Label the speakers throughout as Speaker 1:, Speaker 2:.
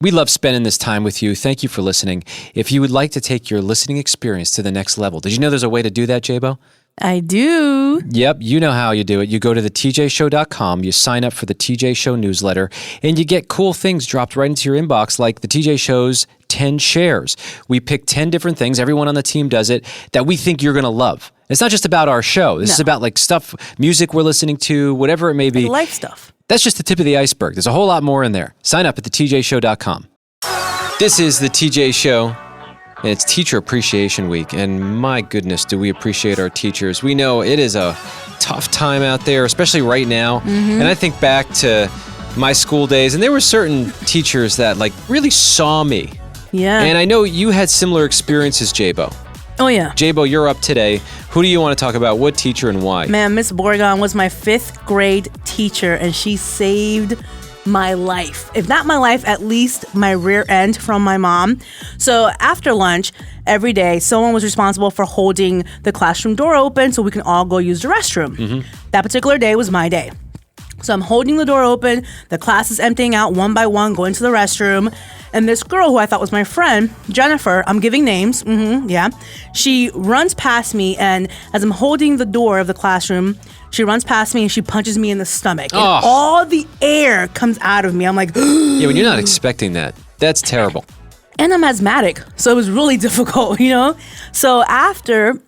Speaker 1: We love spending this time with you. Thank you for listening. If you would like to take your listening experience to the next level, did you know there's a way to do that, JBo?
Speaker 2: I do.
Speaker 1: Yep, you know how you do it. You go to thetjshow.com, you sign up for the TJ Show newsletter, and you get cool things dropped right into your inbox like the TJ Show's 10 shares. We pick 10 different things, everyone on the team does it, that we think you're going to love. It's not just about our show. This is about like stuff, music we're listening to, whatever it may be.
Speaker 2: Like life stuff.
Speaker 1: That's just the tip of the iceberg. There's a whole lot more in there. Sign up at thetjshow.com. This is the TJ Show, and it's Teacher Appreciation Week, and my goodness, do we appreciate our teachers. We know it is a tough time out there, especially right now, and I think back to my school days, and there were certain teachers that like really saw me.
Speaker 2: Yeah.
Speaker 1: And I know you had similar experiences, JBo.
Speaker 2: Oh, yeah.
Speaker 1: JBo, you're up today. Who do you want to talk about? What teacher and why?
Speaker 2: Man, Miss Borgon was my 5th grade teacher, and she saved my life. If not my life, at least my rear end from my mom. So after lunch, every day, someone was responsible for holding the classroom door open so we can all go use the restroom. That particular day was my day. So I'm holding the door open, the class is emptying out one by one, going to the restroom, and this girl who I thought was my friend, Jennifer, I'm giving names, she runs past me, and as I'm holding the door of the classroom, she runs past me and she punches me in the stomach. And all the air comes out of me. I'm like,
Speaker 1: yeah, when you're not expecting that, that's terrible.
Speaker 2: And I'm asthmatic, so it was really difficult, So after,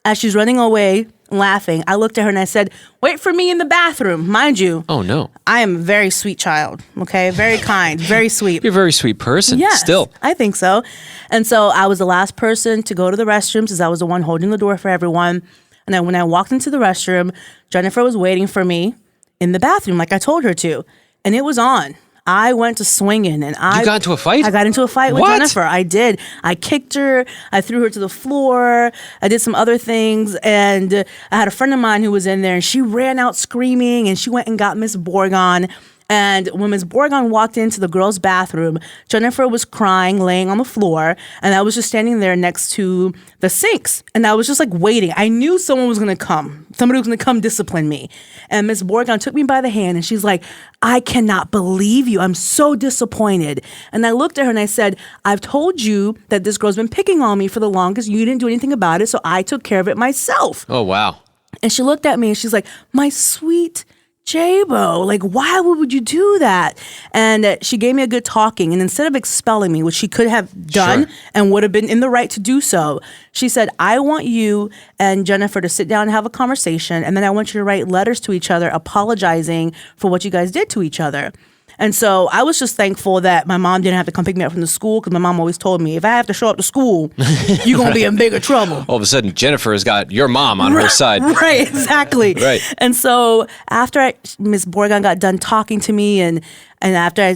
Speaker 2: as she's running away, laughing, I looked at her and I said, wait for me in the bathroom. Mind you.
Speaker 1: Oh, no.
Speaker 2: I am a very sweet child, okay? Very kind, very sweet.
Speaker 1: You're a very sweet person,
Speaker 2: yes,
Speaker 1: still.
Speaker 2: I think so. And so I was the last person to go to the restroom since I was the one holding the door for everyone. And then when I walked into the restroom, Jennifer was waiting for me in the bathroom like I told her to. And it was on. I went to swinging, and
Speaker 1: You got into a fight?
Speaker 2: I got into a fight with
Speaker 1: What?
Speaker 2: Jennifer. I did. I kicked her. I threw her to the floor. I did some other things, and I had a friend of mine who was in there, and she ran out screaming, and she went and got Miss Borgon. And when Miss Borgon walked into the girls' bathroom, Jennifer was crying, laying on the floor, and I was just standing there next to the sinks, and I was just like waiting. I knew someone was going to come. Somebody was going to come discipline me. And Miss Borgon took me by the hand, and she's like, I cannot believe you. I'm so disappointed. And I looked at her and I said, I've told you that this girl's been picking on me for the longest. You didn't do anything about it, so I took care of it myself.
Speaker 1: Oh, wow.
Speaker 2: And she looked at me and she's like, my sweet JBo, like, why would you do that? And she gave me a good talking. And instead of expelling me, which she could have done and would have been in the right to do so, she said, I want you and Jennifer to sit down and have a conversation. And then I want you to write letters to each other apologizing for what you guys did to each other. And so I was just thankful that my mom didn't have to come pick me up from the school, because my mom always told me, if I have to show up to school, you're going to be in bigger trouble.
Speaker 1: All of a sudden, Jennifer has got your mom on her side.
Speaker 2: Right, exactly.
Speaker 1: Right.
Speaker 2: And so after Miss Borgon got done talking to me, and after I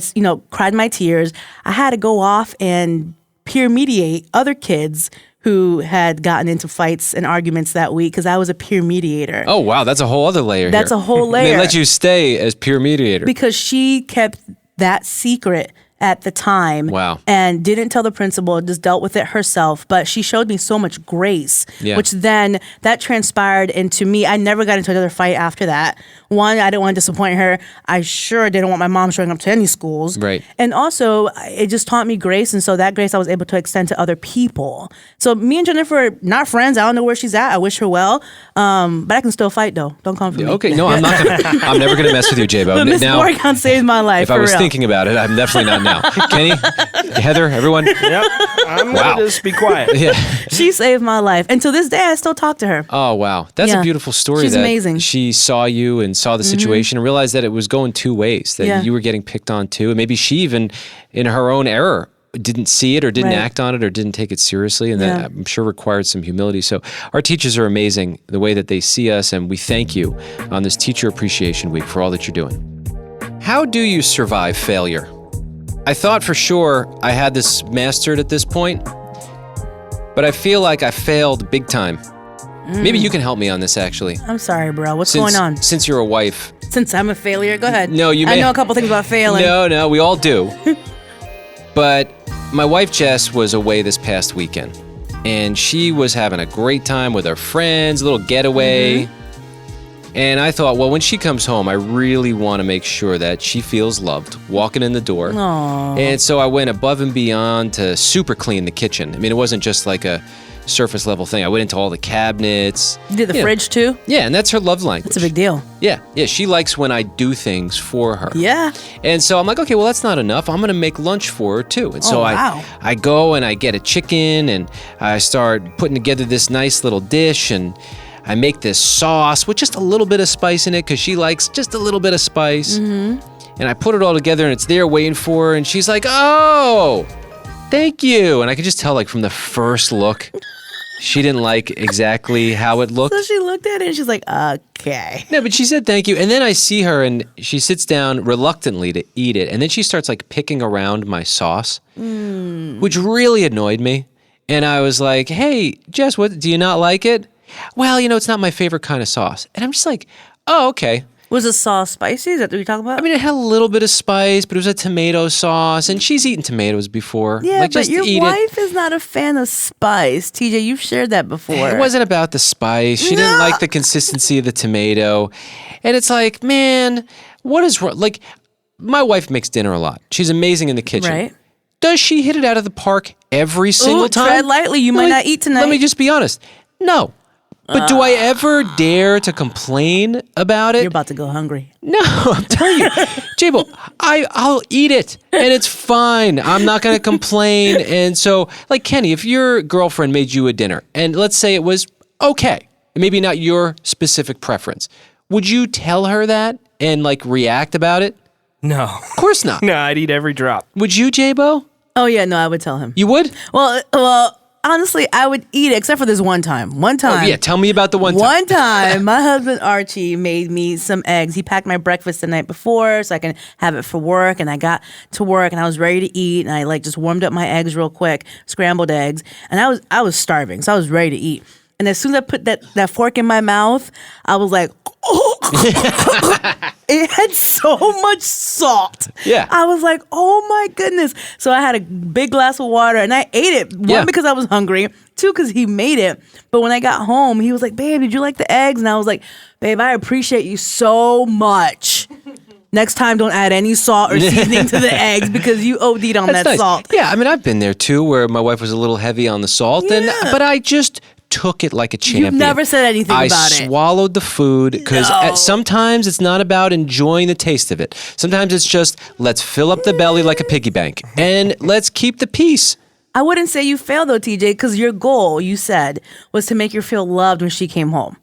Speaker 2: cried my tears, I had to go off and peer mediate other kids who had gotten into fights and arguments that week, because I was a peer mediator.
Speaker 1: Oh, wow. That's a whole other layer
Speaker 2: That's
Speaker 1: here.
Speaker 2: a whole layer.
Speaker 1: They let you stay as peer mediator.
Speaker 2: Because she kept that secret at the time.
Speaker 1: Wow.
Speaker 2: And didn't tell the principal, just dealt with it herself. But she showed me so much grace, which then that transpired into me. I never got into another fight after that. One, I didn't want to disappoint her. I sure didn't want my mom showing up to any schools.
Speaker 1: Right.
Speaker 2: And also, it just taught me grace. And so that grace I was able to extend to other people. So me and Jennifer are not friends. I don't know where she's at. I wish her well. But I can still fight, though. Don't come for me.
Speaker 1: Okay. No, I'm not going to. I'm never going to mess with you, JBo.
Speaker 2: But Miss Borgon saved my life.
Speaker 1: If I was thinking about it, I'm definitely not now. Kenny, Heather, everyone.
Speaker 3: Yep. I'm going to just be quiet.
Speaker 1: Yeah.
Speaker 2: She saved my life. And to this day, I still talk to her.
Speaker 1: Oh, wow. That's a beautiful story.
Speaker 2: She's
Speaker 1: that
Speaker 2: amazing.
Speaker 1: She saw you and saw the situation and realized that it was going two ways, that you were getting picked on too. And maybe she even, in her own error, didn't see it or didn't act on it or didn't take it seriously. And that I'm sure required some humility. So our teachers are amazing, the way that they see us. And we thank you on this Teacher Appreciation Week for all that you're doing. How do you survive failure? I thought for sure I had this mastered at this point, but I feel like I failed big time. Maybe you can help me on this, actually.
Speaker 2: I'm sorry, bro. What's going on?
Speaker 1: Since you're a wife.
Speaker 2: Since I'm a failure, go ahead.
Speaker 1: No, you may.
Speaker 2: I know a couple things about failing.
Speaker 1: No, we all do. But my wife, Jess, was away this past weekend, and she was having a great time with her friends, a little getaway. And I thought, well, when she comes home, I really want to make sure that she feels loved walking in the door.
Speaker 2: Aww.
Speaker 1: And so I went above and beyond to super clean the kitchen. I mean, it wasn't just like a surface level thing. I went into all the cabinets.
Speaker 2: You did the fridge too?
Speaker 1: Yeah, and that's her love language.
Speaker 2: That's a big deal.
Speaker 1: Yeah, she likes when I do things for her.
Speaker 2: Yeah.
Speaker 1: And so I'm like, okay, well, that's not enough. I'm going to make lunch for her too. And so I go and I get a chicken and I start putting together this nice little dish and I make this sauce with just a little bit of spice in it because she likes just a little bit of spice. Mm-hmm. And I put it all together and it's there waiting for her and she's like, oh, thank you. And I could just tell like from the first look, she didn't like exactly how it looked.
Speaker 2: So she looked at it and she's like, okay.
Speaker 1: No, but she said thank you. And then I see her and she sits down reluctantly to eat it. And then she starts like picking around my sauce, which really annoyed me. And I was like, hey, Jess, what, do you not like it? Well, it's not my favorite kind of sauce. And I'm just like, oh, okay.
Speaker 2: Was the sauce spicy? Is that what you're talking about?
Speaker 1: I mean, it had a little bit of spice, but it was a tomato sauce, and she's eaten tomatoes before.
Speaker 2: Yeah,
Speaker 1: like,
Speaker 2: but your wife is not a fan of spice. TJ, you've shared that before.
Speaker 1: It wasn't about the spice. She didn't like the consistency of the tomato. And it's like, man, what is wrong? Like, my wife makes dinner a lot. She's amazing in the kitchen.
Speaker 2: Right.
Speaker 1: Does she hit it out of the park every single time?
Speaker 2: Tread lightly. You might not eat tonight.
Speaker 1: Let me just be honest. No. But do I ever dare to complain about it?
Speaker 2: You're about to go hungry.
Speaker 1: No, I'm telling you, JBo, I'll eat it and it's fine. I'm not going to complain. And so, like Kenny, if your girlfriend made you a dinner and let's say it was okay, maybe not your specific preference, would you tell her that and like react about it?
Speaker 3: No.
Speaker 1: Of course not.
Speaker 3: No, I'd eat every drop.
Speaker 1: Would you, JBo?
Speaker 2: Oh, yeah, no, I would tell him.
Speaker 1: You would?
Speaker 2: Well, honestly, I would eat it, except for this one time.
Speaker 1: Oh, yeah, tell me about the one time.
Speaker 2: One time, my husband Archie made me some eggs. He packed my breakfast the night before so I can have it for work. And I got to work and I was ready to eat. And I like just warmed up my eggs real quick, scrambled eggs. And I was starving, so I was ready to eat. And as soon as I put that fork in my mouth, I was like, oh. It had so much salt.
Speaker 1: Yeah.
Speaker 2: I was like, oh my goodness. So I had a big glass of water and I ate it. One, because I was hungry. Two, because he made it. But when I got home, he was like, babe, did you like the eggs? And I was like, babe, I appreciate you so much. Next time, don't add any salt or seasoning to the eggs because you OD'd on that salt.
Speaker 1: Yeah, I mean, I've been there too where my wife was a little heavy on the salt. But I just took it like a champion.
Speaker 2: You've never said anything about it.
Speaker 1: I swallowed the food because sometimes it's not about enjoying the taste of it. Sometimes it's just let's fill up the belly like a piggy bank and let's keep the peace.
Speaker 2: I wouldn't say you failed though, TJ, because your goal, you said, was to make her feel loved when she came home.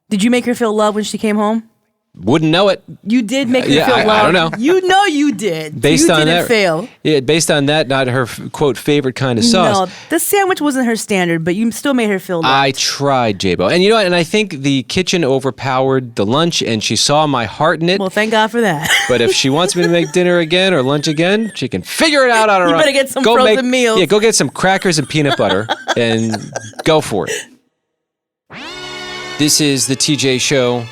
Speaker 2: Did you make her feel loved when she came home?
Speaker 1: Wouldn't know it.
Speaker 2: You did make her feel loved.
Speaker 1: I don't know.
Speaker 2: You know you did.
Speaker 1: Based
Speaker 2: you
Speaker 1: on
Speaker 2: didn't
Speaker 1: that,
Speaker 2: fail.
Speaker 1: Yeah, based on that, not her quote favorite kind of sauce.
Speaker 2: No, the sandwich wasn't her standard, but you still made her feel loved.
Speaker 1: I tried, JBo, and you know what? And I think the kitchen overpowered the lunch, and she saw my heart in it.
Speaker 2: Well, thank God for that.
Speaker 1: But if she wants me to make dinner again or lunch again, she can figure it out on her own.
Speaker 2: You better get some frozen meals.
Speaker 1: Yeah, go get some crackers and peanut butter and go for it. This is the TJ Show.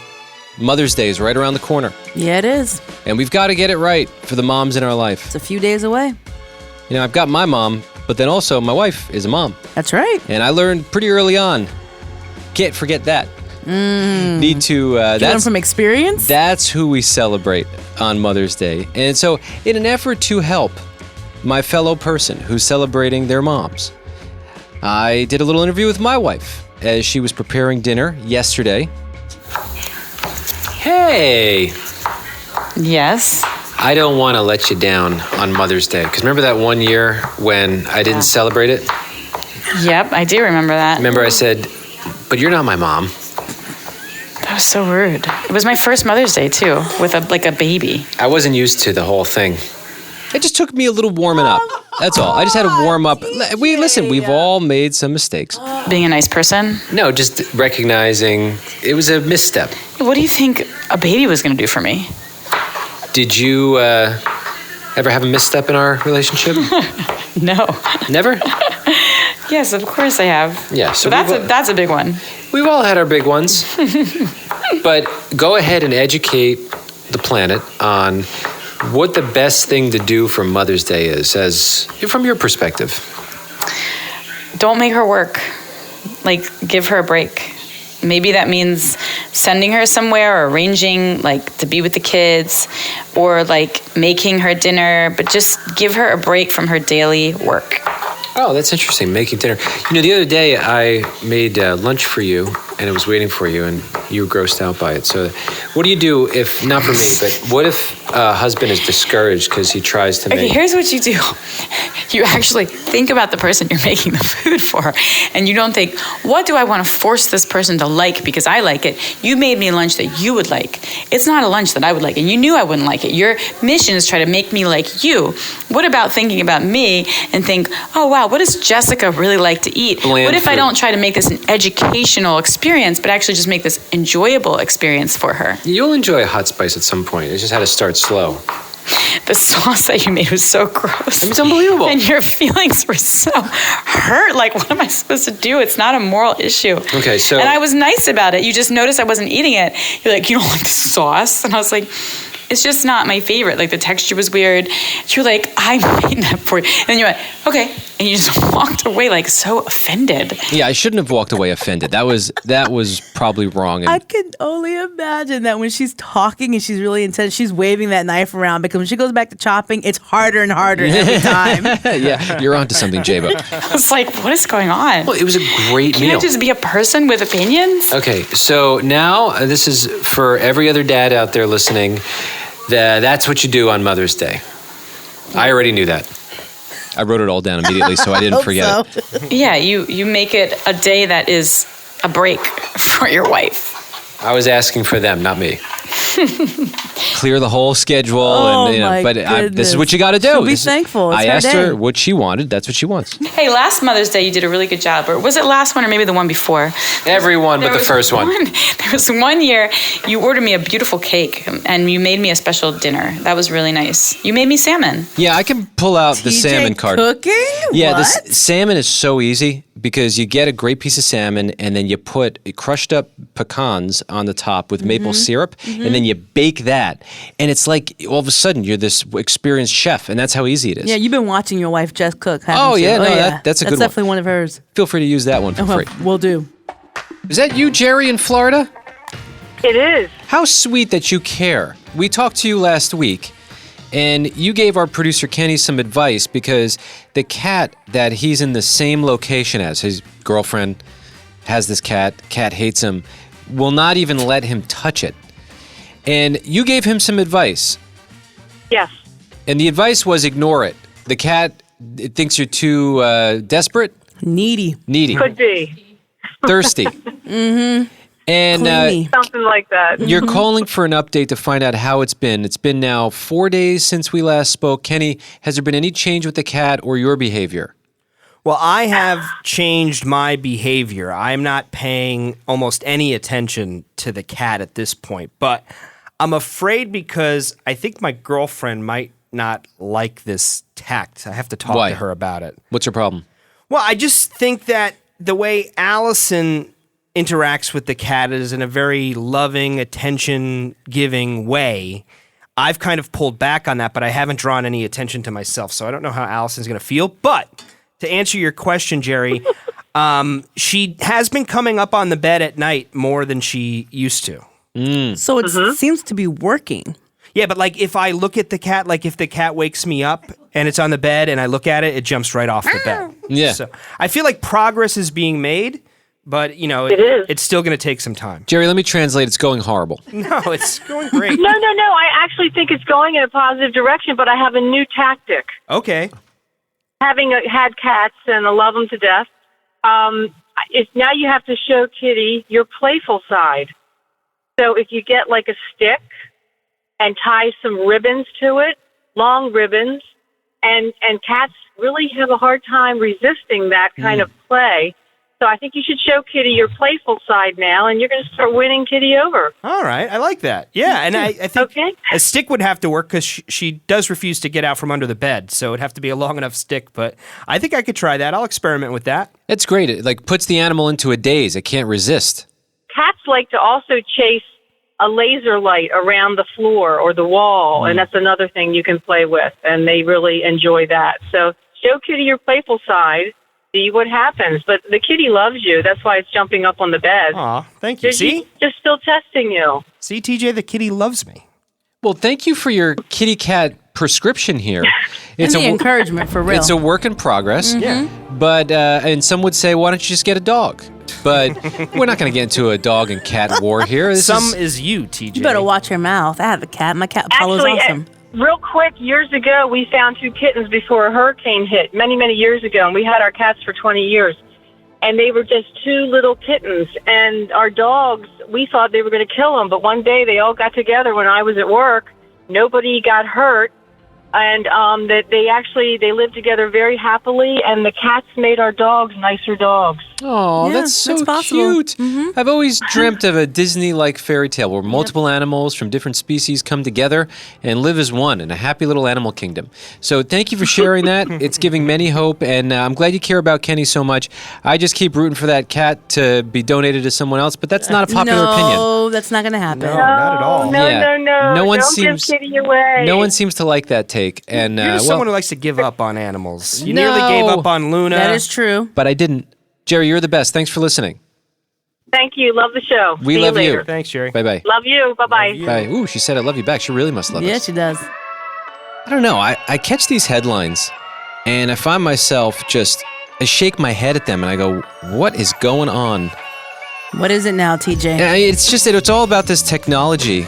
Speaker 1: Mother's Day is right around the corner.
Speaker 2: Yeah, it is.
Speaker 1: And we've got to get it right for the moms in our life.
Speaker 2: It's a few days away.
Speaker 1: You know, I've got my mom, but then also my wife is a mom.
Speaker 2: That's right.
Speaker 1: And I learned pretty early on, can't forget that. Need to...
Speaker 2: you learn from experience?
Speaker 1: That's who we celebrate on Mother's Day. And so in an effort to help my fellow person who's celebrating their moms, I did a little interview with my wife as she was preparing dinner yesterday. Hey!
Speaker 4: Yes?
Speaker 1: I don't want to let you down on Mother's Day. Because remember that one year when I didn't celebrate it?
Speaker 4: Yep, I do remember that.
Speaker 1: Remember I said, but you're not my mom.
Speaker 4: That was so rude. It was my first Mother's Day, too, with a baby.
Speaker 1: I wasn't used to the whole thing. It just took me a little warming up. That's all. I just had to warm up. We've all made some mistakes.
Speaker 4: Being a nice person?
Speaker 1: No, just recognizing it was a misstep.
Speaker 4: What do you think a baby was going to do for me?
Speaker 1: Did you ever have a misstep in our relationship?
Speaker 4: No.
Speaker 1: Never?
Speaker 4: Yes, of course I have.
Speaker 1: Yeah, so
Speaker 4: that's a big one.
Speaker 1: We've all had our big ones. But go ahead and educate the planet on what the best thing to do for Mother's Day is, as from your perspective.
Speaker 4: Don't make her work. Like, give her a break. maybe that means sending her somewhere or arranging like to be with the kids or like making her dinner, but just give her a break from her daily work.
Speaker 1: Oh, that's interesting. Making dinner. The other day I made lunch for you, and I was waiting for you, and you were grossed out by it. So what do you do if, not for me, but what if a husband is discouraged because he tries to make...
Speaker 4: Okay, here's what you do. You actually think about the person you're making the food for, and you don't think, what do I want to force this person to like because I like it? You made me a lunch that you would like. It's not a lunch that I would like, and you knew I wouldn't like it. Your mission is try to make me like you. What about thinking about me and think, oh, wow, what does Jessica really like to eat?
Speaker 1: Bland
Speaker 4: what if
Speaker 1: food.
Speaker 4: I don't try to make this an educational experience, but actually just make this enjoyable experience for her?
Speaker 1: You'll enjoy a hot spice at some point. It's just how to start slow.
Speaker 4: The sauce that you made was so gross.
Speaker 1: It's unbelievable.
Speaker 4: And your feelings were so hurt. Like, what am I supposed to do? It's not a moral issue.
Speaker 1: Okay, so...
Speaker 4: And I was nice about it. You just noticed I wasn't eating it. You're like, you don't like the sauce? And I was like, it's just not my favorite. Like, the texture was weird. You're like, I made that for you. And then you went, okay. And you just walked away like so offended.
Speaker 1: Yeah, I shouldn't have walked away offended. That was probably wrong.
Speaker 2: I can only imagine that when she's talking and she's really intense, she's waving that knife around because when she goes back to chopping, it's harder and harder every time.
Speaker 1: Yeah, you're onto something, JBo.
Speaker 4: I was like, what is going on?
Speaker 1: Well, it was a great
Speaker 4: Can
Speaker 1: meal.
Speaker 4: I just be a person with opinions?
Speaker 1: Okay, so now this is for every other dad out there listening. That's what you do on Mother's Day. I already knew that. I wrote it all down immediately, so I didn't forget it.
Speaker 4: Yeah, you make it a day that is a break for your wife.
Speaker 1: I was asking for them, not me. Clear the whole schedule, this is what you got to do.
Speaker 2: She'll be thankful. It's
Speaker 1: I
Speaker 2: her
Speaker 1: asked
Speaker 2: day.
Speaker 1: her what she wanted. That's what she wants.
Speaker 4: Hey, last Mother's Day you did a really good job. Or was it last one or maybe the one before?
Speaker 1: Everyone but the first one.
Speaker 4: There was one year you ordered me a beautiful cake and you made me a special dinner. That was really nice. You made me salmon.
Speaker 1: Yeah, I can pull out the
Speaker 2: TJ
Speaker 1: salmon card.
Speaker 2: Cooking?
Speaker 1: Yeah,
Speaker 2: What?
Speaker 1: the salmon is so easy because you get a great piece of salmon and then you put crushed up pecans on the top with maple syrup and then you bake that. And it's like all of a sudden you're this experienced chef, and that's how easy it is.
Speaker 2: Yeah, you've been watching your wife Jess cook, haven't
Speaker 1: Oh,
Speaker 2: you?
Speaker 1: yeah, no, that's a good one.
Speaker 2: That's definitely one of hers.
Speaker 1: Feel free to use that one for free.
Speaker 2: Will do.
Speaker 1: Is that you, Jerry, in Florida?
Speaker 5: It is.
Speaker 1: How sweet that you care. We talked to you last week, and you gave our producer Kenny some advice because the cat that he's in the same location as, his girlfriend has this cat hates him, will not even let him touch it. And you gave him some advice.
Speaker 5: Yes.
Speaker 1: And the advice was ignore it. The cat it thinks you're too desperate?
Speaker 2: Needy.
Speaker 5: Could be.
Speaker 1: Thirsty. Mm-hmm. And
Speaker 2: Clingy.
Speaker 5: Something like that.
Speaker 1: you're calling for an update to find out how it's been. It's been now 4 days since we last spoke. Kenny, has there been any change with the cat or your behavior?
Speaker 3: Well, I have changed my behavior. I'm not paying almost any attention to the cat at this point, but I'm afraid because I think my girlfriend might not like this tact. I have to talk
Speaker 1: Why?
Speaker 3: to her about it.
Speaker 1: What's your problem?
Speaker 3: Well, I just think that the way Allison interacts with the cat is in a very loving, attention-giving way. I've kind of pulled back on that, but I haven't drawn any attention to myself, so I don't know how Allison's going to feel. But to answer your question, Jerry, she has been coming up on the bed at night more than she used to.
Speaker 2: So it seems to be working.
Speaker 3: Yeah, but like if I look at the cat, like if the cat wakes me up and it's on the bed and I look at it, it jumps right off the bed.
Speaker 1: Yeah.
Speaker 3: So I feel like progress is being made, but you know,
Speaker 5: It is.
Speaker 3: it's still going to take some time.
Speaker 1: Jerry, let me translate. It's going horrible.
Speaker 3: No, it's going great.
Speaker 5: No. I actually think it's going in a positive direction, but I have a new tactic.
Speaker 3: Okay.
Speaker 5: Having had cats and I love them to death, now you have to show Kitty your playful side. So if you get like a stick and tie some ribbons to it, long ribbons, and cats really have a hard time resisting that kind of play. So I think you should show Kitty your playful side now, and you're going to start winning Kitty over.
Speaker 3: All right. I like that. Yeah, and I think
Speaker 5: Okay.
Speaker 3: a stick would have to work because she does refuse to get out from under the bed, so it'd have to be a long enough stick, but I think I could try that. I'll experiment with that.
Speaker 1: It's great. It like puts the animal into a daze. It can't resist.
Speaker 5: Cats like to also chase a laser light around the floor or the wall, and that's another thing you can play with, and they really enjoy that. So show Kitty your playful side, see what happens. But the kitty loves you. That's why it's jumping up on the bed.
Speaker 3: Aw, thank you. See?
Speaker 5: Just still testing you.
Speaker 3: See, TJ, the kitty loves me.
Speaker 1: Well, thank you for your kitty cat prescription here.
Speaker 2: It's the encouragement for real.
Speaker 1: It's a work in progress.
Speaker 3: Yeah.
Speaker 1: But, and some would say, why don't you just get a dog? But we're not going to get into a dog and cat war here.
Speaker 3: Some is you, TJ.
Speaker 2: You better watch your mouth. I have a cat. My cat follows awesome.
Speaker 5: Real quick, years ago, we found 2 kittens before a hurricane hit, many, many years ago, and we had our cats for 20 years. And they were just 2 little kittens. And our dogs, we thought they were going to kill them, but one day they all got together when I was at work. Nobody got hurt. And they lived together very happily, and the cats made our dogs nicer dogs.
Speaker 1: Oh,
Speaker 2: Yeah,
Speaker 1: that's so
Speaker 2: that's possible.
Speaker 1: cute. I've always dreamt of a Disney-like fairy tale where multiple animals from different species come together and live as one in a happy little animal kingdom. So thank you for sharing that. It's giving many hope, and I'm glad you care about Kenny so much. I just keep rooting for that cat to be donated to someone else, but that's not a popular opinion.
Speaker 2: No, that's not going to happen.
Speaker 3: No, not at all.
Speaker 5: No.
Speaker 1: No one
Speaker 5: Don't
Speaker 1: seems
Speaker 5: give Kitty away.
Speaker 1: No one seems to like that take, and
Speaker 3: You're just
Speaker 1: well,
Speaker 3: someone who likes to give up on animals. You
Speaker 1: No.
Speaker 3: nearly gave up on Luna.
Speaker 2: That is true.
Speaker 1: but I didn't. Jerry, you're the best. Thanks for listening.
Speaker 5: Thank you. Love the show.
Speaker 1: We
Speaker 5: See
Speaker 1: love
Speaker 5: you
Speaker 1: you.
Speaker 5: later.
Speaker 3: Thanks, Jerry.
Speaker 1: Bye bye.
Speaker 5: Love you. Bye-bye.
Speaker 1: Bye. Ooh, she said I love you back. She really must love
Speaker 2: Yeah,
Speaker 1: us.
Speaker 2: she does.
Speaker 1: I don't know. I catch these headlines and I find myself I shake my head at them and I go, what is going on?
Speaker 2: What is it now, TJ?
Speaker 1: It's just that it's all about this technology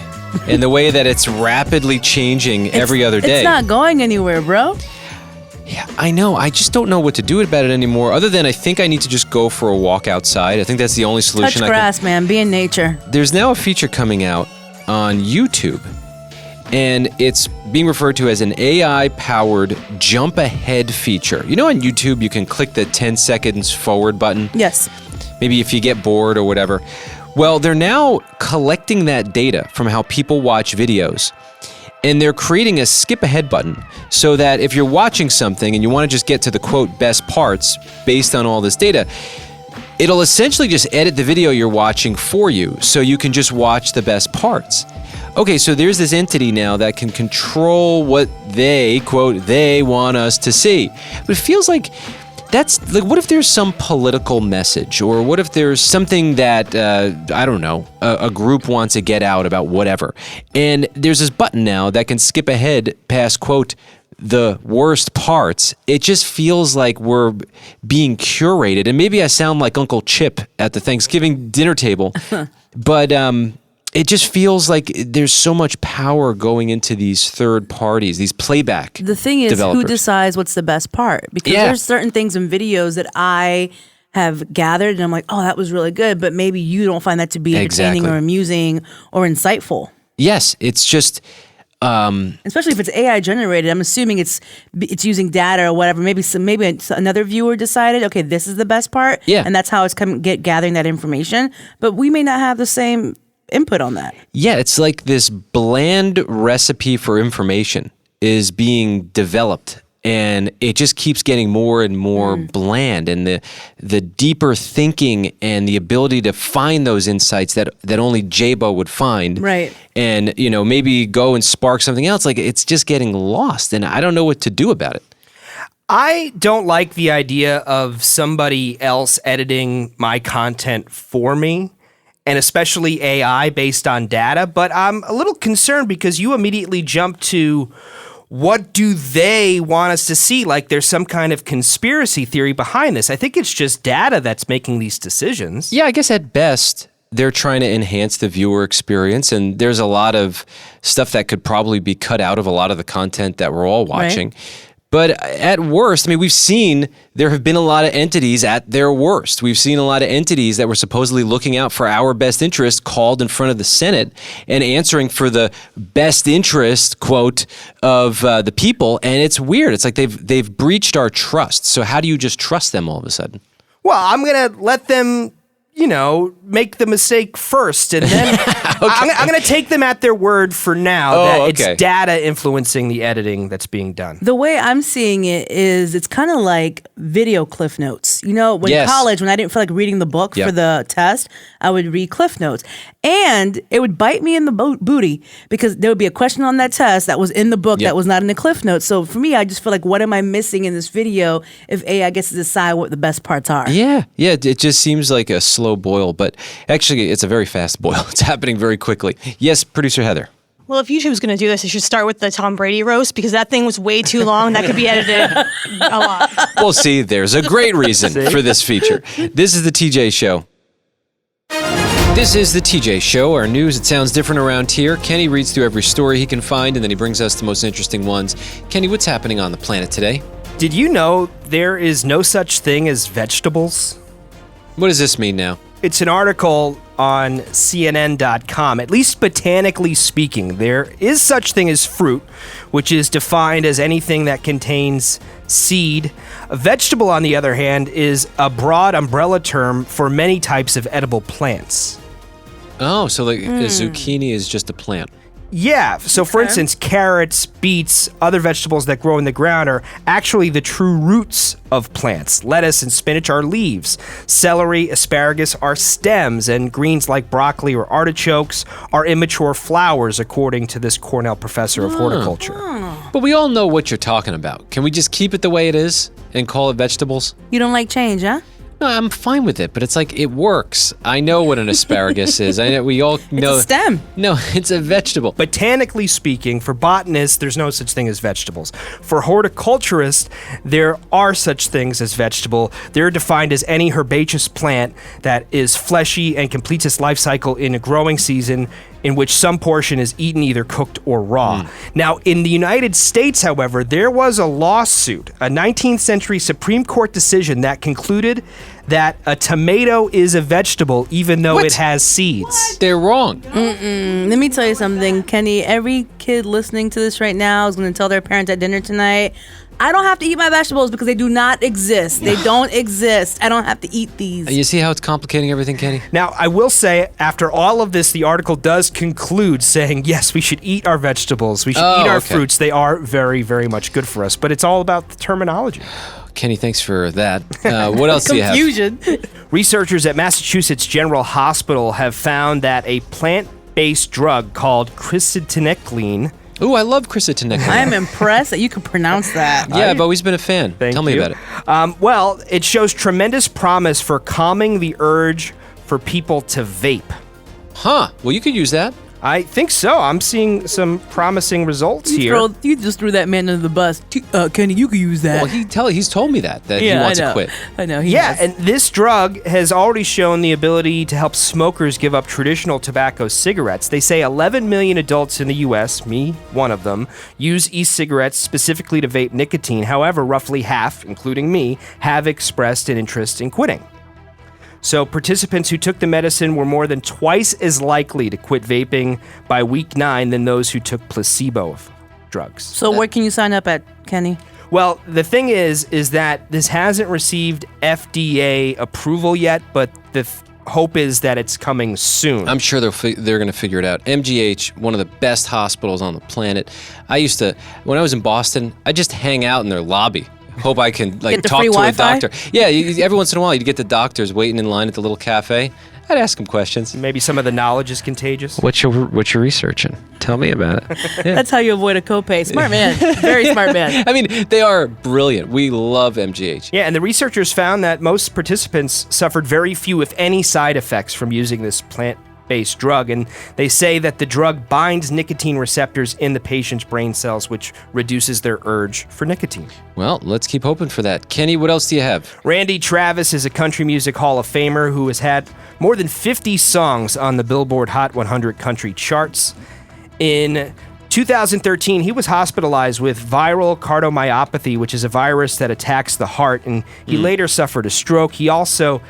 Speaker 1: and the way that it's rapidly changing every other day.
Speaker 2: It's not going anywhere, bro.
Speaker 1: Yeah, I know. I just don't know what to do about it anymore, other than I think I need to just go for a walk outside. I think that's the only solution
Speaker 2: Touch grass, man. Be in nature.
Speaker 1: There's now a feature coming out on YouTube, and it's being referred to as an AI-powered jump ahead feature. You know, on YouTube, you can click the 10 seconds forward button.
Speaker 2: Yes.
Speaker 1: Maybe if you get bored or whatever. Well, they're now collecting that data from how people watch videos, and they're creating a skip ahead button so that if you're watching something and you want to just get to the quote best parts based on all this data, it'll essentially just edit the video you're watching for you so you can just watch the best parts. Okay, so there's this entity now that can control what they, quote, they want us to see. But it feels like that's like, what if there's some political message, or what if there's something that, I don't know, a group wants to get out about whatever. And there's this button now that can skip ahead past, quote, the worst parts. It just feels like we're being curated. And maybe I sound like Uncle Chip at the Thanksgiving dinner table, but it just feels like there's so much power going into these third parties, these playback
Speaker 2: The thing is,
Speaker 1: developers.
Speaker 2: who decides what's the best part? Because
Speaker 1: Yeah.
Speaker 2: there's certain things in videos that I have gathered, and I'm like, oh, that was really good, but maybe you don't find that to be entertaining
Speaker 1: Exactly.
Speaker 2: or amusing or insightful.
Speaker 1: Yes, it's just...
Speaker 2: Especially if it's AI generated, I'm assuming it's using data or whatever. Maybe another viewer decided, okay, this is the best part,
Speaker 1: Yeah.
Speaker 2: and that's how it's gathering that information. But we may not have the same input on that.
Speaker 1: Yeah, it's like this bland recipe for information is being developed, and it just keeps getting more and more bland, and the deeper thinking and the ability to find those insights that only JBo would find,
Speaker 2: Right.
Speaker 1: and maybe go and spark something else, like it's just getting lost, and I don't know what to do about it.
Speaker 3: I don't like the idea of somebody else editing my content for me, and especially AI based on data, but I'm a little concerned because you immediately jump to what do they want us to see? Like there's some kind of conspiracy theory behind this. I think it's just data that's making these decisions.
Speaker 1: Yeah, I guess at best, they're trying to enhance the viewer experience, and there's a lot of stuff that could probably be cut out of a lot of the content that we're all watching.
Speaker 2: Right.
Speaker 1: But at worst, I mean, we've seen there have been a lot of entities at their worst. We've seen a lot of entities that were supposedly looking out for our best interest called in front of the Senate and answering for the best interest, quote, of the people. And it's weird. It's like they've breached our trust. So how do you just trust them all of a sudden?
Speaker 3: Well, I'm going to let them, make the mistake first, and then I'm going to take them at their word for now that
Speaker 1: okay.
Speaker 3: it's data influencing the editing that's being done.
Speaker 2: The way I'm seeing it is it's kind of like video cliff notes. You know, when
Speaker 1: Yes.
Speaker 2: college, when I didn't feel like reading the book
Speaker 1: Yep.
Speaker 2: for the test, I would read cliff notes. And it would bite me in the booty because there would be a question on that test that was in the book
Speaker 1: Yep.
Speaker 2: that was not in the cliff notes. So for me, I just feel like, what am I missing in this video if AI gets to decide what the best parts are?
Speaker 1: Yeah, it just seems like a slow boil, but actually it's a very fast boil. It's happening very quickly. Yes, producer Heather.
Speaker 6: Well, if YouTube's going to do this, it should start with the Tom Brady roast because that thing was way too long. That could be edited a lot.
Speaker 1: Well, see, there's a great reason for this feature. This is the TJ Show. This is the TJ Show, our news. It sounds different around here. Kenny reads through every story he can find, and then he brings us the most interesting ones. Kenny, what's happening on the planet today?
Speaker 3: Did you know there is no such thing as vegetables?
Speaker 1: What does this mean now?
Speaker 3: It's an article on CNN.com. At least botanically speaking, there is such thing as fruit, which is defined as anything that contains seed. A vegetable, on the other hand, is a broad umbrella term for many types of edible plants.
Speaker 1: Oh, so like a zucchini is just a plant.
Speaker 3: Yeah, so for instance, carrots, beets, other vegetables that grow in the ground are actually the true roots of plants. Lettuce and spinach are leaves. Celery, asparagus are stems, and greens like broccoli or artichokes are immature flowers, according to this Cornell professor of horticulture.
Speaker 1: But we all know what you're talking about. Can we just keep it the way it is and call it vegetables?
Speaker 2: You don't like change, huh?
Speaker 1: No, I'm fine with it, but it's like it works. I know what an asparagus is. I know we all know.
Speaker 2: It's a stem.
Speaker 1: No, it's a vegetable.
Speaker 3: Botanically speaking, for botanists, there's no such thing as vegetables. For horticulturists, there are such things as vegetable. They're defined as any herbaceous plant that is fleshy and completes its life cycle in a growing season in which some portion is eaten either cooked or raw. Now, in the United States, however, there was a lawsuit, a 19th century Supreme Court decision that concluded that a tomato is a vegetable even though
Speaker 1: What?
Speaker 3: it has seeds.
Speaker 1: They're wrong.
Speaker 2: Let me tell you something, Kenny. Every kid listening to this right now is going to tell their parents at dinner tonight, I don't have to eat my vegetables because they do not exist. They don't exist. I don't have to eat these.
Speaker 1: You see how it's complicating everything, Kenny?
Speaker 3: Now, I will say, after all of this, the article does conclude saying, yes, we should eat our vegetables. We should eat our
Speaker 1: okay.
Speaker 3: fruits. They are very, very much good for us. But it's all about the terminology.
Speaker 1: Kenny, thanks for that. What else do you have?
Speaker 2: Confusion.
Speaker 3: Researchers at Massachusetts General Hospital have found that a plant-based drug called chrysotinicolene.
Speaker 1: Ooh, I love chrysotinicolene.
Speaker 2: I am impressed that you can pronounce that.
Speaker 1: Yeah, I've always been a fan.
Speaker 3: Thank
Speaker 1: Tell me
Speaker 3: you.
Speaker 1: about it.
Speaker 3: Well, it shows tremendous promise for calming the urge for people to vape.
Speaker 1: Huh. Well, you could use that.
Speaker 3: I think so. I'm seeing some promising results here.
Speaker 2: You just threw that man under the bus. Kenny, you could use that.
Speaker 1: Well, he's told me that he wants to quit.
Speaker 2: I know.
Speaker 3: Yeah, and this drug has already shown the ability to help smokers give up traditional tobacco cigarettes. They say 11 million adults in the U.S., me, one of them, use e-cigarettes specifically to vape nicotine. However, roughly half, including me, have expressed an interest in quitting. So participants who took the medicine were more than twice as likely to quit vaping by week 9 than those who took placebo drugs.
Speaker 2: So where can you sign up at, Kenny?
Speaker 3: Well, the thing is that this hasn't received FDA approval yet, but the hope is that it's coming soon.
Speaker 1: I'm sure they're going to figure it out. MGH, one of the best hospitals on the planet. When I was in Boston, I just hang out in their lobby. Hope I can
Speaker 2: Get the
Speaker 1: talk
Speaker 2: free
Speaker 1: to
Speaker 2: Wi-Fi?
Speaker 1: a doctor. Yeah, every once in a while you'd get the doctors waiting in line at the little cafe. I'd ask them questions.
Speaker 3: Maybe some of the knowledge is contagious.
Speaker 1: What you researching? Tell me about it. Yeah.
Speaker 2: That's how you avoid a copay. Smart man. Very smart man.
Speaker 1: I mean, they are brilliant. We love MGH.
Speaker 3: Yeah, and the researchers found that most participants suffered very few, if any, side effects from using this plant-based drug, and they say that the drug binds nicotine receptors in the patient's brain cells, which reduces their urge for nicotine.
Speaker 1: Well, let's keep hoping for that. Kenny, what else do you have?
Speaker 3: Randy Travis is a country music Hall of Famer who has had more than 50 songs on the Billboard Hot 100 country charts. In 2013, he was hospitalized with viral cardiomyopathy, which is a virus that attacks the heart, and he later suffered a stroke. He also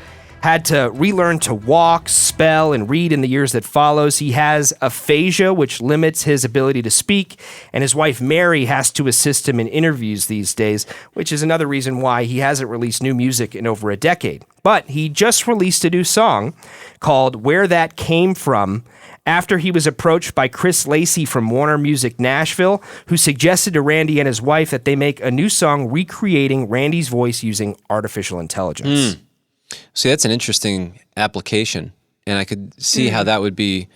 Speaker 3: had to relearn to walk, spell, and read in the years that follows. He has aphasia, which limits his ability to speak, and his wife Mary has to assist him in interviews these days, which is another reason why he hasn't released new music in over a decade. But he just released a new song called Where That Came From, after he was approached by Chris Lacey from Warner Music Nashville, who suggested to Randy and his wife that they make a new song recreating Randy's voice using artificial intelligence.
Speaker 1: See, that's an interesting application, and I could see how that would be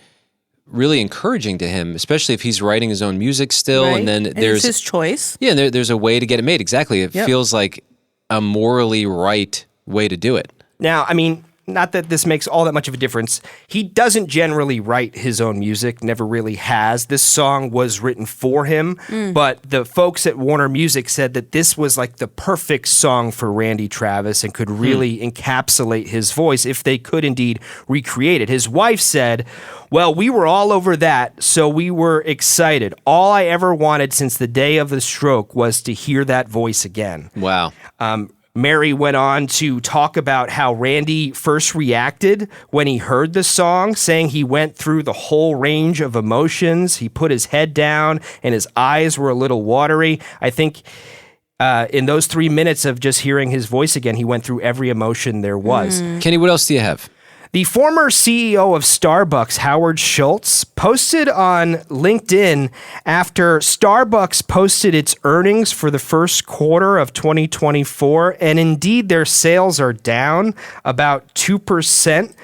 Speaker 1: really encouraging to him, especially if he's writing his own music still,
Speaker 2: Right.
Speaker 1: and then there's
Speaker 2: it's his choice.
Speaker 1: Yeah, there's a way to get it made. Exactly. It feels like a morally right way to do it.
Speaker 3: Now, I mean, not that this makes all that much of a difference. He doesn't generally write his own music, never really has. This song was written for him, but the folks at Warner Music said that this was like the perfect song for Randy Travis and could really encapsulate his voice if they could indeed recreate it. His wife said, "Well, we were all over that, so we were excited. All I ever wanted since the day of the stroke was to hear that voice again."
Speaker 1: Wow.
Speaker 3: Mary went on to talk about how Randy first reacted when he heard the song, saying he went through the whole range of emotions. He put his head down and his eyes were a little watery. I think in those 3 minutes of just hearing his voice again, he went through every emotion there was.
Speaker 1: Kenny, what else do you have?
Speaker 3: The former CEO of Starbucks, Howard Schultz, posted on LinkedIn after Starbucks posted its earnings for the first quarter of 2024, and indeed their sales are down about 2%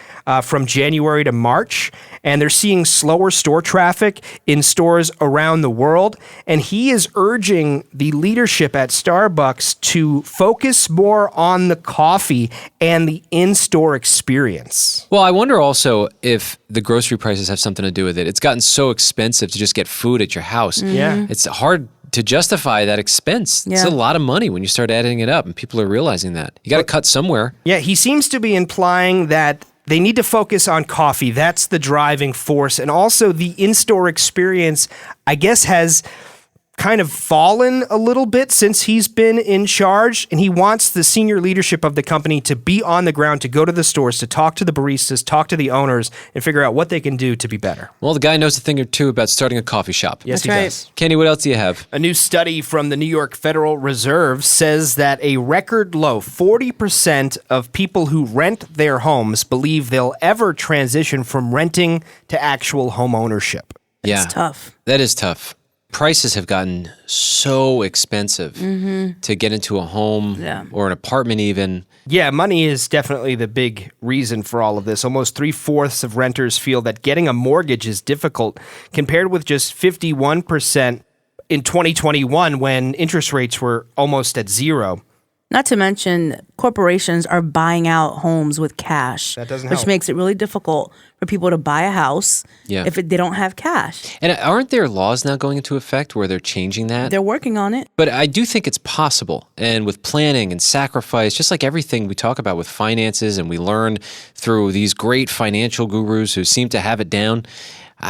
Speaker 3: from January to March, and they're seeing slower store traffic in stores around the world, and he is urging the leadership at Starbucks to focus more on the coffee and the in-store experience.
Speaker 1: Well, I wonder also if the grocery prices have something to do with it. It's gotten so expensive to just get food at your house.
Speaker 3: Yeah.
Speaker 1: It's hard to justify that expense. It's a lot of money when you start adding it up, and people are realizing that. You got to cut somewhere.
Speaker 3: Yeah, he seems to be implying that they need to focus on coffee. That's the driving force. And also the in-store experience, I guess, has kind of fallen a little bit since he's been in charge, and he wants the senior leadership of the company to be on the ground, to go to the stores, to talk to the baristas, talk to the owners, and figure out what they can do to be better.
Speaker 1: Well, the guy knows a thing or two about starting a coffee shop.
Speaker 3: Yes, he
Speaker 2: That's right.
Speaker 3: does.
Speaker 1: Kenny, what else do you have?
Speaker 3: A new study from the New York Federal Reserve says that a record low 40% of people who rent their homes believe they'll ever transition from renting to actual home ownership.
Speaker 1: Yeah,
Speaker 2: It's tough.
Speaker 1: that is tough. Prices have gotten so expensive to get into a home or an apartment even.
Speaker 3: Yeah, money is definitely the big reason for all of this. Almost 3/4 of renters feel that getting a mortgage is difficult, compared with just 51% in 2021 when interest rates were almost at zero.
Speaker 2: Not to mention, corporations are buying out homes with cash.
Speaker 3: That doesn't
Speaker 2: which
Speaker 3: help.
Speaker 2: makes it really difficult for people to buy a house if they don't have cash.
Speaker 1: And aren't there laws now going into effect where they're changing that?
Speaker 2: They're working on it.
Speaker 1: But I do think it's possible. And with planning and sacrifice, just like everything we talk about with finances and we learn through these great financial gurus who seem to have it down,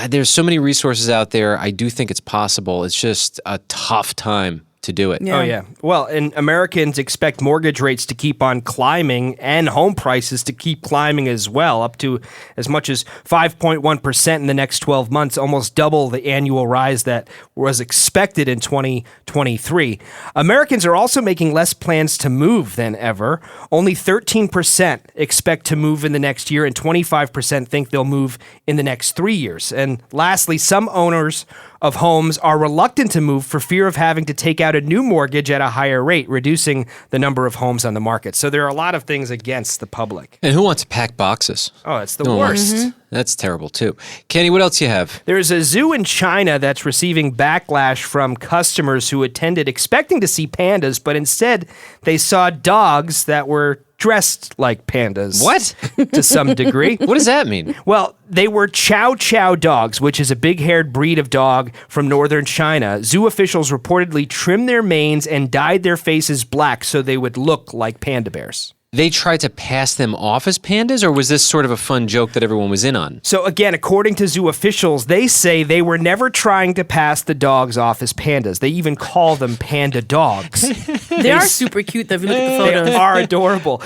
Speaker 1: there's so many resources out there. I do think it's possible. It's just a tough time to do it.
Speaker 2: Yeah.
Speaker 3: Oh, yeah. Well, and Americans expect mortgage rates to keep on climbing and home prices to keep climbing as well, up to as much as 5.1% in the next 12 months, almost double the annual rise that was expected in 2023. Americans are also making less plans to move than ever. Only 13% expect to move in the next year, and 25% think they'll move in the next 3 years. And lastly, some owners of homes are reluctant to move for fear of having to take out a new mortgage at a higher rate, reducing the number of homes on the market. So there are a lot of things against the public.
Speaker 1: And who wants to pack boxes?
Speaker 3: Oh, it's the
Speaker 1: No one wants-
Speaker 3: worst.
Speaker 1: That's terrible too. Kenny, what else you have?
Speaker 3: There's a zoo in China that's receiving backlash from customers who attended expecting to see pandas, but instead they saw dogs that were dressed like pandas.
Speaker 1: What?
Speaker 3: To some degree.
Speaker 1: What does that mean?
Speaker 3: Well, they were Chow Chow dogs, which is a big-haired breed of dog from northern China. Zoo officials reportedly trimmed their manes and dyed their faces black so they would look like panda bears.
Speaker 1: They tried to pass them off as pandas, or was this sort of a fun joke that everyone was in on?
Speaker 3: So again, according to zoo officials, they say they were never trying to pass the dogs off as pandas. They even call them panda dogs.
Speaker 2: They are super cute, though, if you look at the
Speaker 3: They
Speaker 2: photos.
Speaker 3: are adorable.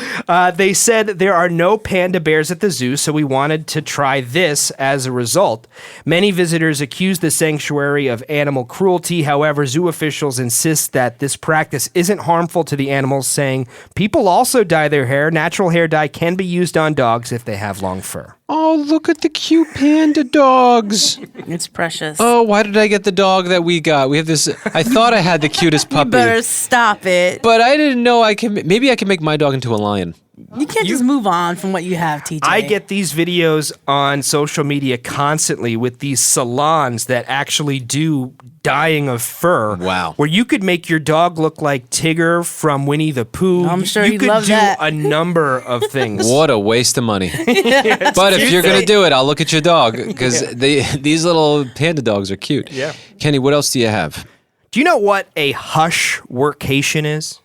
Speaker 3: They said there are no panda bears at the zoo, so we wanted to try this as a result. Many visitors accuse the sanctuary of animal cruelty. However, zoo officials insist that this practice isn't harmful to the animals, saying people also dye their hair. Natural hair dye can be used on dogs if they have long fur.
Speaker 1: Oh, look at the cute panda dogs.
Speaker 2: It's precious.
Speaker 1: Oh, why did I get the dog that we got? We have this. I thought I had the cutest puppy.
Speaker 2: You better stop it.
Speaker 1: But I didn't know maybe I can make my dog into a lion.
Speaker 2: You can't just move on from what you have, TJ.
Speaker 3: I get these videos on social media constantly with these salons that actually do dyeing of fur.
Speaker 1: Wow.
Speaker 3: Where you could make your dog look like Tigger from Winnie the Pooh.
Speaker 2: I'm sure
Speaker 3: you
Speaker 2: he'd
Speaker 3: could
Speaker 2: love
Speaker 3: do
Speaker 2: that.
Speaker 3: a number of things.
Speaker 1: What a waste of money. But if you're going to do it, I'll look at your dog because these little panda dogs are cute.
Speaker 3: Yeah.
Speaker 1: Kenny, what else do you have?
Speaker 3: Do you know what a hush workation is?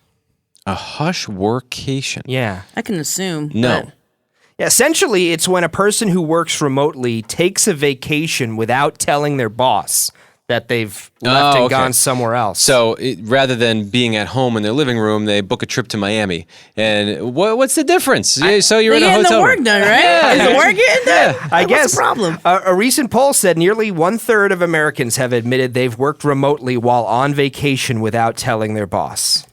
Speaker 1: A hush workation?
Speaker 3: Yeah.
Speaker 2: I can assume.
Speaker 1: No.
Speaker 2: but-
Speaker 3: Yeah, essentially, it's when a person who works remotely takes a vacation without telling their boss that they've left and
Speaker 1: okay.
Speaker 3: gone somewhere else.
Speaker 1: So rather than being at home in their living room, they book a trip to Miami. And what's the difference? So you're in a
Speaker 2: They're getting
Speaker 1: hotel
Speaker 2: the work
Speaker 1: room.
Speaker 2: done, right? Is the work getting done?
Speaker 3: I guess
Speaker 2: What's the problem?
Speaker 3: A recent poll said nearly 1/3 of Americans have admitted they've worked remotely while on vacation without telling their boss.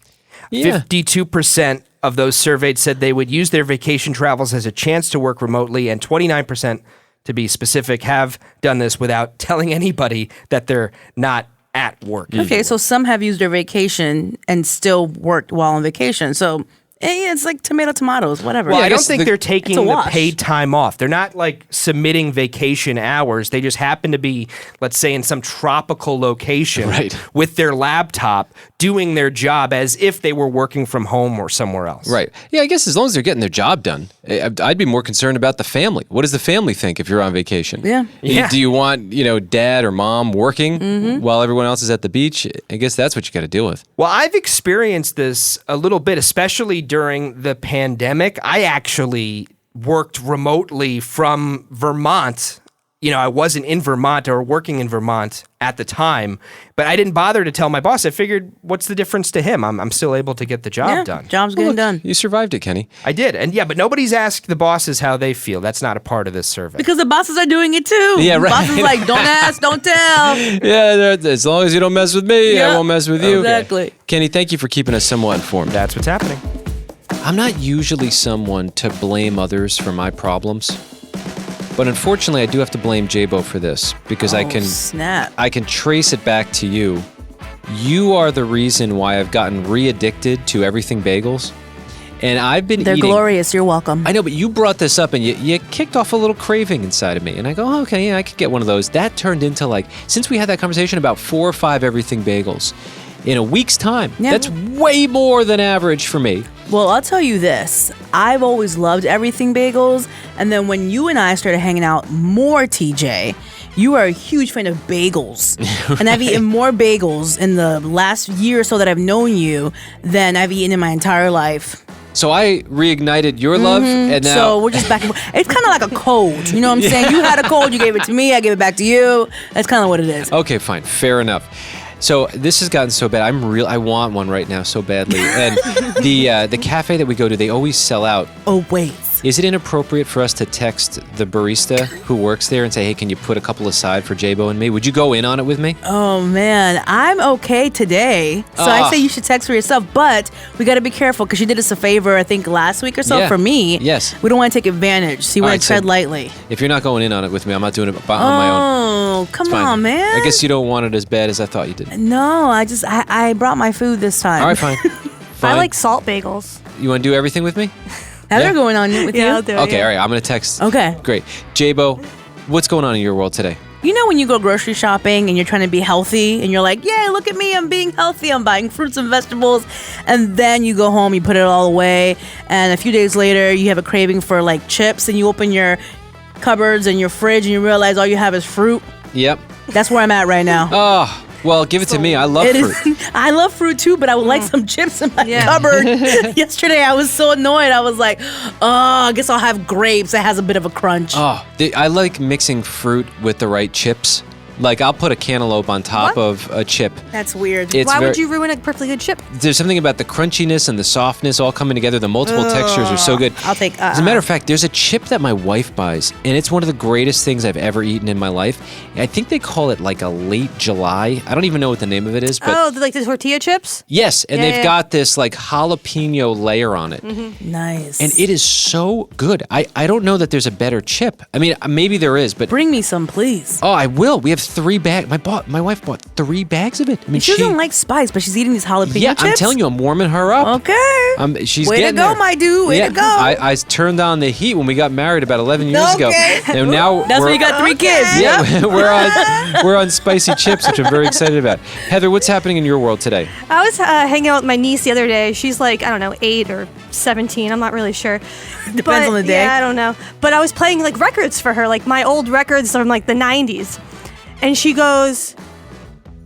Speaker 1: Yeah.
Speaker 3: 52% of those surveyed said they would use their vacation travels as a chance to work remotely, and 29%, to be specific, have done this without telling anybody that they're not at work.
Speaker 2: Okay, so some have used their vacation and still worked while on vacation. So it's like tomatoes, whatever.
Speaker 3: Well,
Speaker 1: Yeah,
Speaker 3: I
Speaker 1: I
Speaker 3: don't
Speaker 1: guess
Speaker 3: think they're taking
Speaker 2: it's a
Speaker 3: the
Speaker 2: wash.
Speaker 3: paid time off. They're not like submitting vacation hours. They just happen to be, let's say, in some tropical location
Speaker 1: Right.
Speaker 3: with their laptop doing their job as if they were working from home or somewhere else.
Speaker 1: Right. Yeah, I guess as long as they're getting their job done, I'd be more concerned about the family. What does the family think if you're on vacation?
Speaker 2: Yeah.
Speaker 3: Yeah.
Speaker 1: Do you want, dad or mom working while everyone else is at the beach? I guess that's what you got to deal with.
Speaker 3: Well, I've experienced this a little bit, especially during the pandemic. I actually worked remotely from Vermont. I wasn't in Vermont or working in Vermont at the time, but I didn't bother to tell my boss. I figured, what's the difference to him? I'm still able to get the job
Speaker 2: Yeah,
Speaker 3: done.
Speaker 2: job's getting done.
Speaker 1: You survived it, Kenny.
Speaker 3: I did. And but nobody's asked the bosses how they feel. That's not a part of this survey.
Speaker 2: Because the bosses are doing it too.
Speaker 1: Yeah, right.
Speaker 2: Bosses like, don't ask, don't tell.
Speaker 1: Yeah, as long as you don't mess with me, I
Speaker 2: Yeah,
Speaker 1: won't mess with you.
Speaker 2: exactly.
Speaker 1: Kenny, thank you for keeping us somewhat informed.
Speaker 3: That's what's happening.
Speaker 1: I'm not usually someone to blame others for my problems, but unfortunately, I do have to blame JBo for this because I
Speaker 2: Oh, snap.
Speaker 1: can trace it back to you. You are the reason why I've gotten re-addicted to everything bagels, and I've been
Speaker 2: They're
Speaker 1: eating.
Speaker 2: glorious. You're welcome.
Speaker 1: I know, but you brought this up and you kicked off a little craving inside of me. And I go, oh, okay, yeah, I could get one of those. That turned into since we had that conversation, about 4 or 5 everything bagels in a week's time.
Speaker 2: Yeah.
Speaker 1: That's way more than average for me.
Speaker 2: Well, I'll tell you this. I've always loved everything bagels. And then when you and I started hanging out more, TJ, you are a huge fan of bagels. Right. And I've eaten more bagels in the last year or so that I've known you than I've eaten in my entire life.
Speaker 1: So I reignited your love, and now
Speaker 2: So we're just back and forth. It's kind of like a cold. You know what I'm saying? You had a cold, you gave it to me, I gave it back to you. That's kind of what it is.
Speaker 1: Okay, fine, fair enough. So this has gotten so bad. I want one right now so badly. And the cafe that we go to, they always sell out.
Speaker 2: Oh, wait.
Speaker 1: Is it inappropriate for us to text the barista who works there and say, hey, can you put a couple aside for JBo and me? Would you go in on it with me?
Speaker 2: Oh, man. I'm okay today. So I say you should text for yourself. But we got to be careful because she did us a favor, I think, last week or so
Speaker 1: Yeah.
Speaker 2: for me.
Speaker 1: Yes.
Speaker 2: We don't want to take advantage. So you
Speaker 1: All
Speaker 2: want
Speaker 1: right,
Speaker 2: to tread
Speaker 1: so
Speaker 2: lightly.
Speaker 1: If you're not going in on it with me, I'm not doing it on my own.
Speaker 2: Oh, come
Speaker 1: Fine.
Speaker 2: on, man.
Speaker 1: I guess you don't want it as bad as I thought you did.
Speaker 2: No, I brought my food this time.
Speaker 1: All right, fine.
Speaker 6: I
Speaker 1: Fine.
Speaker 6: like salt bagels.
Speaker 1: You want to do everything with me?
Speaker 2: How's
Speaker 1: Yeah.
Speaker 2: it going on with you?
Speaker 6: I'll do it.
Speaker 1: Okay,
Speaker 6: yeah.
Speaker 1: all right. I'm going to text.
Speaker 2: Okay.
Speaker 1: Great. JBo, what's going on in your world today?
Speaker 2: You know when you go grocery shopping and you're trying to be healthy and you're like, yeah, look at me, I'm being healthy, I'm buying fruits and vegetables, and then you go home, you put it all away, and a few days later you have a craving for chips, and you open your cupboards and your fridge and you realize all you have is fruit.
Speaker 1: Yep.
Speaker 2: That's where I'm at right now.
Speaker 1: Oh, well, give it to me. I love
Speaker 2: It
Speaker 1: fruit.
Speaker 2: is. I love fruit too, but I would like some chips in my cupboard. Yesterday, I was so annoyed. I was like, oh, I guess I'll have grapes. It has a bit of a crunch.
Speaker 1: Oh, I like mixing fruit with the right chips. Like I'll put a cantaloupe on top of a chip.
Speaker 2: That's weird.
Speaker 1: It's
Speaker 6: Why
Speaker 1: very-
Speaker 6: would you ruin a perfectly good chip?
Speaker 1: There's something about the crunchiness and the softness all coming together. The multiple textures are so good.
Speaker 2: I'll take.
Speaker 1: As a matter of fact, there's a chip that my wife buys, and it's one of the greatest things I've ever eaten in my life. I think they call it like a late July. I don't even know what the name of it is, but
Speaker 6: Like the tortilla chips?
Speaker 1: yes, and
Speaker 6: Yeah,
Speaker 1: they've
Speaker 6: yeah.
Speaker 1: got this like jalapeno layer on it.
Speaker 2: Nice.
Speaker 1: And it is so good. I don't know that there's a better chip. I mean, maybe there is, but
Speaker 2: Bring me some, please.
Speaker 1: oh, I will. We have 3 bags. My wife bought 3 bags of it. I mean,
Speaker 2: She doesn't like spice, but she's eating these jalapeno
Speaker 1: yeah,
Speaker 2: chips.
Speaker 1: I'm telling you, I'm warming her up.
Speaker 2: Okay.
Speaker 1: She's
Speaker 2: Way to
Speaker 1: getting
Speaker 2: go,
Speaker 1: there.
Speaker 2: my dude. Way to go.
Speaker 1: I turned on the heat when we got married about 11 years ago,
Speaker 2: Okay.
Speaker 1: and now
Speaker 2: That's
Speaker 1: we're,
Speaker 2: when you got 3 kids.
Speaker 1: yeah, we're on spicy chips, which I'm very excited about. Heather, what's happening in your world today?
Speaker 6: I was hanging out with my niece the other day. She's like, I don't know, 8 or 17. I'm not really sure.
Speaker 2: Depends on the day.
Speaker 6: Yeah, I don't know. But I was playing like records for her, like my old records from like the 90s. And she goes,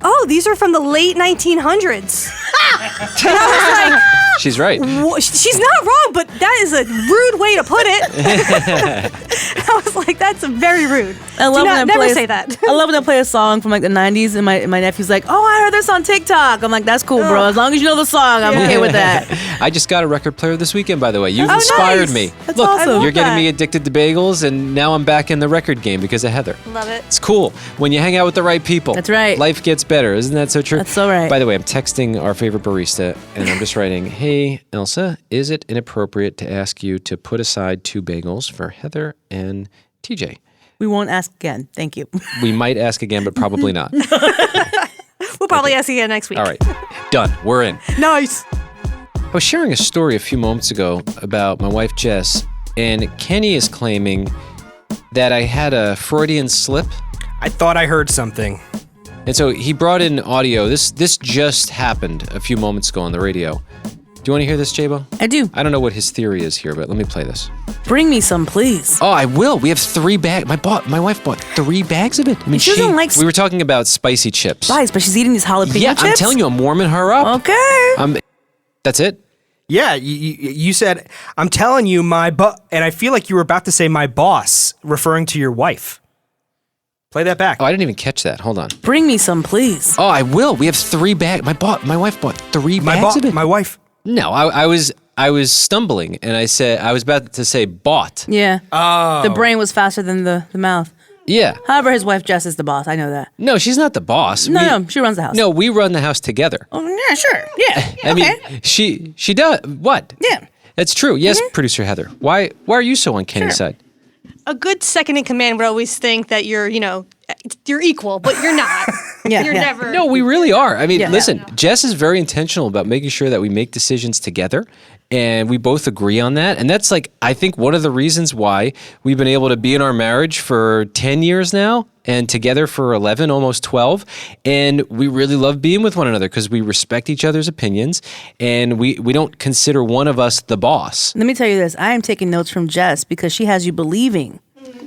Speaker 6: oh, these are from the late 1900s. And I was
Speaker 1: She's right.
Speaker 6: like, she's not wrong, but that is a rude way to put it. I was like, that's very rude.
Speaker 2: I love
Speaker 6: Do
Speaker 2: when I
Speaker 6: never
Speaker 2: play
Speaker 6: say that.
Speaker 2: I love when I play a song from like the 90s and my nephew's like, oh, I heard this on TikTok. I'm like, that's cool, bro. As long as you know the song, I'm okay with that.
Speaker 1: I just got a record player this weekend, by the way. You've
Speaker 6: Oh,
Speaker 1: inspired
Speaker 6: nice.
Speaker 1: me.
Speaker 2: That's
Speaker 1: Look,
Speaker 2: awesome.
Speaker 1: you're getting
Speaker 6: that.
Speaker 1: me addicted to bagels, and now I'm back in the record game because of Heather.
Speaker 6: Love it.
Speaker 1: It's cool when you hang out with the right people.
Speaker 2: That's right.
Speaker 1: Life gets better. Isn't that so true?
Speaker 2: That's so right.
Speaker 1: By the way, I'm texting our favorite barista, and I'm just writing, hey, Elsa, is it inappropriate to ask you to put aside 2 bagels for Heather and TJ?
Speaker 2: We won't ask again. Thank you.
Speaker 1: We might ask again, but probably not.
Speaker 6: We'll probably ask you again next week.
Speaker 1: All right. Done. We're in.
Speaker 6: Nice.
Speaker 1: I was sharing a story a few moments ago about my wife, Jess, and Kenny is claiming that I had a Freudian slip.
Speaker 3: I thought I heard something.
Speaker 1: And so he brought in audio. This just happened a few moments ago on the radio. Do you want to hear this, JBo?
Speaker 2: I do.
Speaker 1: I don't know what his theory is here, but let me play this.
Speaker 2: Bring me some, please.
Speaker 1: Oh, I will. We have 3 bags. My wife bought 3 bags of it. I mean,
Speaker 2: She doesn't like
Speaker 1: we were talking about spicy chips.
Speaker 2: Spice, but she's eating these jalapeno
Speaker 1: Yeah,
Speaker 2: chips.
Speaker 1: I'm telling you, I'm warming her up.
Speaker 2: Okay.
Speaker 1: That's it.
Speaker 3: Yeah, you said, I'm telling you, and I feel like you were about to say my boss, referring to your wife. Play that back.
Speaker 1: Oh, I didn't even catch that. Hold on.
Speaker 2: Bring me some, please.
Speaker 1: Oh, I will. We have 3 bags. My wife bought 3 bags of it.
Speaker 3: My wife.
Speaker 1: No, I was stumbling, and I was about to say bought.
Speaker 2: Yeah.
Speaker 3: Oh.
Speaker 2: The brain was faster than the mouth.
Speaker 1: Yeah.
Speaker 2: However, his wife Jess is the boss. I know that.
Speaker 1: No, she's not the boss.
Speaker 2: No, she runs the house.
Speaker 1: No, we run the house together.
Speaker 2: Oh, yeah, sure. Yeah.
Speaker 1: I mean, she does. What?
Speaker 2: Yeah.
Speaker 1: That's true. Yes, producer Heather. Why are you so on Kenny's side?
Speaker 6: A good second in command would always think that you're equal, but you're not.
Speaker 2: Yeah,
Speaker 6: You're
Speaker 2: yeah.
Speaker 6: never.
Speaker 1: No, we really are. I mean,
Speaker 2: Yeah.
Speaker 1: listen, Jess is very intentional about making sure that we make decisions together, and we both agree on that. And that's like, I think, one of the reasons why we've been able to be in our marriage for 10 years now and together for 11, almost 12. And we really love being with one another because we respect each other's opinions, and we don't consider one of us the boss.
Speaker 2: Let me tell you this. I am taking notes from Jess because she has you believing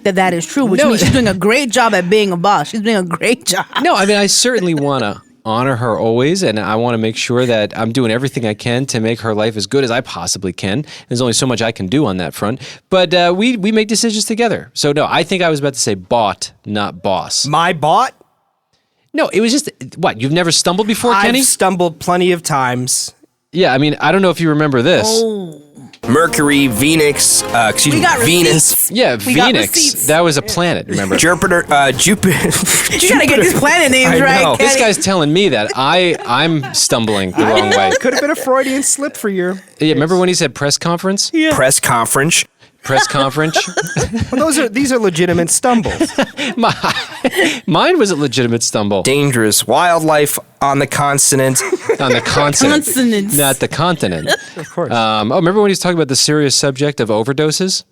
Speaker 2: that is true, which means she's doing a great job at being a boss. She's doing a great job.
Speaker 1: No, I mean, I certainly want to honor her always, and I want to make sure that I'm doing everything I can to make her life as good as I possibly can. There's only so much I can do on that front, but we make decisions together. So no, I think I was about to say bought, not boss.
Speaker 3: My bought?
Speaker 1: No, it was just, what, you've never stumbled before, Kenny?
Speaker 3: I've stumbled plenty of times.
Speaker 1: Yeah, I mean, I don't know if you remember this.
Speaker 2: Oh.
Speaker 3: Mercury, Venus,
Speaker 2: We got
Speaker 3: Venus,
Speaker 2: receipts.
Speaker 1: Yeah,
Speaker 2: We got
Speaker 1: Phoenix.
Speaker 2: receipts.
Speaker 1: That was a planet, remember?
Speaker 3: Jupiter, Jupiter.
Speaker 2: You gotta get these planet names
Speaker 3: I
Speaker 2: right,
Speaker 3: know.
Speaker 2: Kenny.
Speaker 1: This guy's telling me that I'm stumbling the wrong way.
Speaker 3: Could have been a Freudian slip for you.
Speaker 1: Yeah, remember when he said press conference?
Speaker 3: Press conference.
Speaker 1: Press conference?
Speaker 3: Well, these are legitimate stumbles.
Speaker 1: Mine was a legitimate stumble.
Speaker 3: Dangerous wildlife on the continent.
Speaker 1: On the continent.
Speaker 2: Consonants.
Speaker 1: Not the continent.
Speaker 3: Of course.
Speaker 1: Remember when he was talking about the serious subject of overdoses?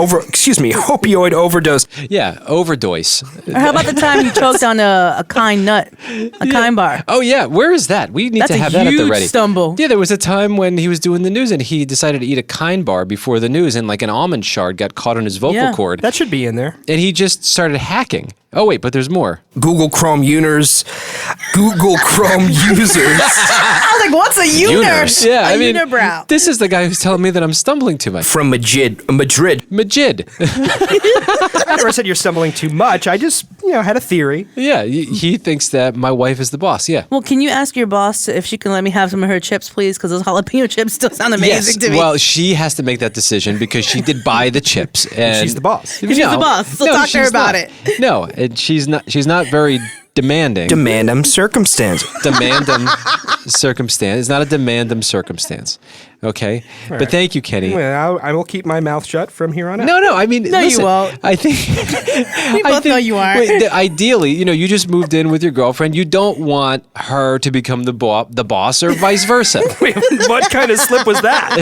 Speaker 3: Opioid overdose.
Speaker 1: Yeah, overdose.
Speaker 2: Or how about the time you choked on a kind nut, a kind bar?
Speaker 1: Oh, yeah. Where is that? We need
Speaker 2: That's
Speaker 1: to
Speaker 2: a
Speaker 1: have that at the
Speaker 2: huge
Speaker 1: ready.
Speaker 2: stumble.
Speaker 1: Yeah, there was a time when he was doing the news and he decided to eat a kind bar before the news, and like an almond shard got caught on his vocal
Speaker 2: Yeah.
Speaker 1: cord.
Speaker 3: That should be in there.
Speaker 1: And he just started hacking. Oh, wait, but there's more.
Speaker 3: Google Chrome users.
Speaker 2: I was like, What's a uners?
Speaker 1: Yeah,
Speaker 2: a
Speaker 1: I mean,
Speaker 2: unibrow.
Speaker 1: this is the guy who's telling me that I'm stumbling too much.
Speaker 3: From Madrid.
Speaker 1: Majid.
Speaker 3: I never said you're stumbling too much. I just, had a theory.
Speaker 1: Yeah, he thinks that my wife is the boss. Yeah.
Speaker 2: Well, can you ask your boss if she can let me have some of her chips, please? Because those jalapeno chips still sound amazing to me.
Speaker 1: Well, she has to make that decision because she did buy the chips, and
Speaker 3: She's the boss.
Speaker 2: She's the boss, so talk to her
Speaker 1: she's
Speaker 2: about
Speaker 1: not.
Speaker 2: it.
Speaker 1: No, and she's not very demanding.
Speaker 3: Demandum circumstance.
Speaker 1: Demandum circumstance. It's not a demandum circumstance. Okay? But thank you, Kenny.
Speaker 3: Well, I will keep my mouth shut from here on out.
Speaker 1: No, I mean,
Speaker 2: No, you
Speaker 1: listen,
Speaker 2: won't.
Speaker 1: I think
Speaker 2: We both know you are.
Speaker 1: Ideally, you just moved in with your girlfriend. You don't want her to become the boss or vice versa.
Speaker 3: Wait, what kind of slip was that?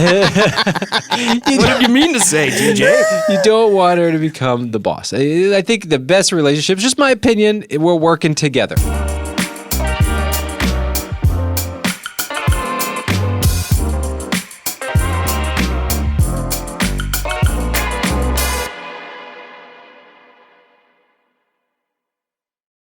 Speaker 3: What did you mean to say, DJ?
Speaker 1: You don't want her to become the boss. I think the best relationship, just my opinion, we're working together.